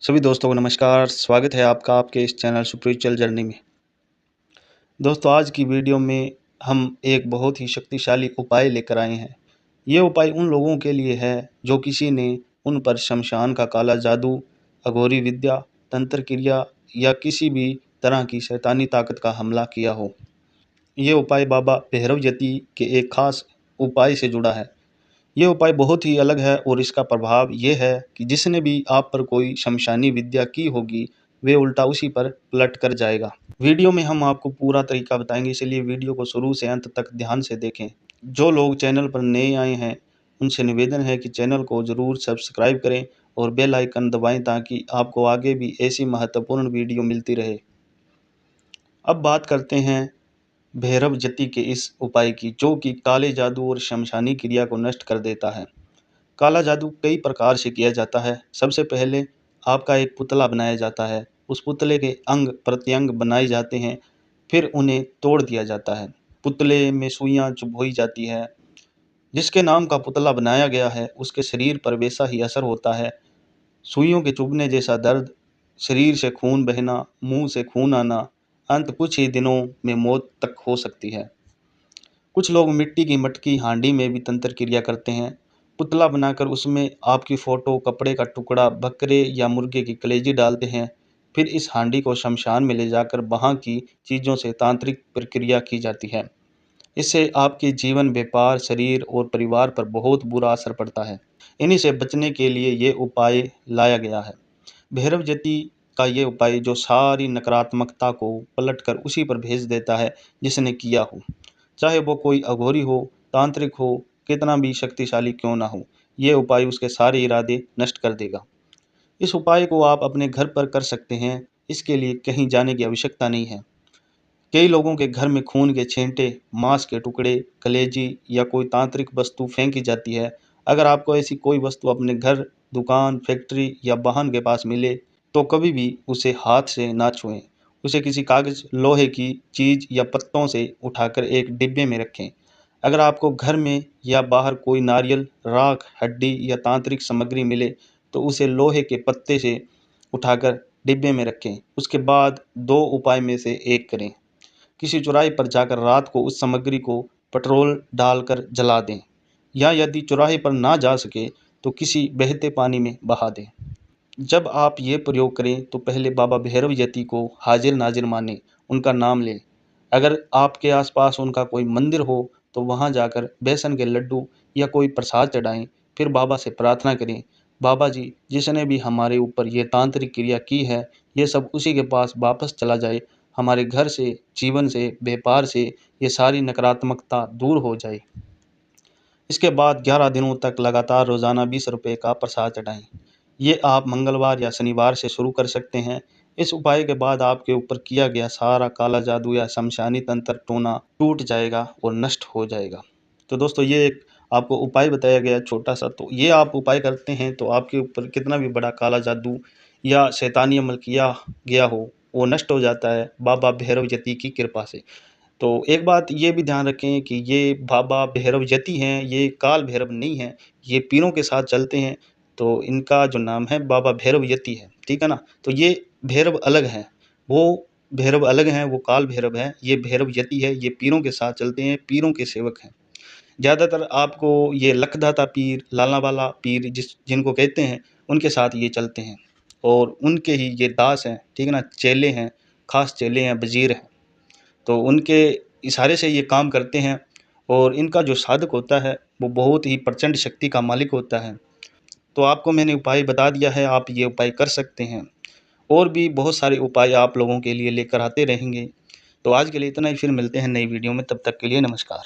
सभी दोस्तों को नमस्कार। स्वागत है आपका आपके इस चैनल स्पिरिचुअल जर्नी में। दोस्तों, आज की वीडियो में हम एक बहुत ही शक्तिशाली उपाय लेकर आए हैं। ये उपाय उन लोगों के लिए है जो किसी ने उन पर शमशान का काला जादू, अघोरी विद्या, तंत्र क्रिया या किसी भी तरह की शैतानी ताकत का हमला किया हो। ये उपाय बाबा भैरव यती के एक खास उपाय से जुड़ा है। ये उपाय बहुत ही अलग है और इसका प्रभाव ये है कि जिसने भी आप पर कोई शमशानी विद्या की होगी, वे उल्टा उसी पर पलट कर जाएगा। वीडियो में हम आपको पूरा तरीका बताएंगे, इसलिए वीडियो को शुरू से अंत तक ध्यान से देखें। जो लोग चैनल पर नए आए हैं, उनसे निवेदन है कि चैनल को ज़रूर सब्सक्राइब करें और बेल आइकन दबाएं ताकि आपको आगे भी ऐसी महत्वपूर्ण वीडियो मिलती रहे। अब बात करते हैं भैरव यती के इस उपाय की, जो कि काले जादू और शमशानी क्रिया को नष्ट कर देता है। काला जादू कई प्रकार से किया जाता है। सबसे पहले आपका एक पुतला बनाया जाता है। उस पुतले के अंग प्रत्यंग बनाए जाते हैं, फिर उन्हें तोड़ दिया जाता है। पुतले में सुइयां चुभोई जाती है। जिसके नाम का पुतला बनाया गया है, उसके शरीर पर वैसा ही असर होता है। सुइयों के चुभने जैसा दर्द, शरीर से खून बहना, मुंह से खून आना, अंत कुछ ही दिनों में मौत तक हो सकती है। कुछ लोग मिट्टी की मटकी हांडी में भी तंत्र क्रिया करते हैं। पुतला बनाकर उसमें आपकी फ़ोटो, कपड़े का टुकड़ा, बकरे या मुर्गे की कलेजी डालते हैं। फिर इस हांडी को शमशान में ले जाकर वहाँ की चीज़ों से तांत्रिक प्रक्रिया की जाती है। इससे आपके जीवन, व्यापार, शरीर और परिवार पर बहुत बुरा असर पड़ता है। इन्हीं से बचने के लिए ये उपाय लाया गया है। भैरव यती का ये उपाय जो सारी नकारात्मकता को पलटकर उसी पर भेज देता है जिसने किया हो। चाहे वो कोई अघोरी हो, तांत्रिक हो, कितना भी शक्तिशाली क्यों ना हो, ये उपाय उसके सारे इरादे नष्ट कर देगा। इस उपाय को आप अपने घर पर कर सकते हैं। इसके लिए कहीं जाने की आवश्यकता नहीं है। कई लोगों के घर में खून के छींटे, मांस के टुकड़े, कलेजी या कोई तांत्रिक वस्तु फेंकी जाती है। अगर आपको ऐसी कोई वस्तु अपने घर, दुकान, फैक्ट्री या वाहन के पास मिले, तो कभी भी उसे हाथ से ना छुएं। उसे किसी कागज, लोहे की चीज या पत्तों से उठाकर एक डिब्बे में रखें। अगर आपको घर में या बाहर कोई नारियल, राख, हड्डी या तांत्रिक सामग्री मिले, तो उसे लोहे के पत्ते से उठाकर डिब्बे में रखें। उसके बाद दो उपाय में से एक करें। किसी चौराहे पर जाकर रात को उस सामग्री को पेट्रोल डालकर जला दें, या यदि चौराहे पर ना जा सके तो किसी बहते पानी में बहा दें। जब आप ये प्रयोग करें तो पहले बाबा भैरव यती को हाजिर नाजिर माने, उनका नाम लें। अगर आपके आसपास उनका कोई मंदिर हो तो वहाँ जाकर बेसन के लड्डू या कोई प्रसाद चढ़ाएं। फिर बाबा से प्रार्थना करें, बाबा जी, जिसने भी हमारे ऊपर ये तांत्रिक क्रिया की है, ये सब उसी के पास वापस चला जाए। हमारे घर से, जीवन से, व्यापार से ये सारी नकारात्मकता दूर हो जाए। इसके बाद 11 दिनों तक लगातार रोज़ाना 20 रुपये का प्रसाद चढ़ाएं। ये आप मंगलवार या शनिवार से शुरू कर सकते हैं। इस उपाय के बाद आपके ऊपर किया गया सारा काला जादू या शमशानी तंत्र टोना टूट जाएगा और नष्ट हो जाएगा। तो दोस्तों, ये एक आपको उपाय बताया गया छोटा सा, तो ये आप उपाय करते हैं तो आपके ऊपर कितना भी बड़ा काला जादू या शैतानी अमल किया गया हो, वो नष्ट हो जाता है बाबा भैरव यती की कृपा से। तो एक बात ये भी ध्यान रखें कि ये बाबा भैरव यती हैं, ये काल भैरव नहीं हैं। ये पीरों के साथ चलते हैं, तो इनका जो नाम है बाबा भैरव यती है, ठीक है ना? तो ये भैरव अलग हैं, वो भैरव अलग हैं, वो काल भैरव हैं। ये भैरव यती है, ये पीरों के साथ चलते हैं, पीरों के सेवक हैं। ज़्यादातर आपको ये लखदाता पीर, लालावाला पीर जिनको कहते हैं, उनके साथ ये चलते हैं और उनके ही ये दास हैं, ठीक है ना? चेले हैं, खास चेले हैं, वज़ीर हैं। तो उनके इशारे से ये काम करते हैं और इनका जो साधक होता है वो बहुत ही प्रचंड शक्ति का मालिक होता है। तो आपको मैंने उपाय बता दिया है, आप ये उपाय कर सकते हैं। और भी बहुत सारे उपाय आप लोगों के लिए लेकर आते रहेंगे। तो आज के लिए इतना ही, फिर मिलते हैं नई वीडियो में, तब तक के लिए नमस्कार।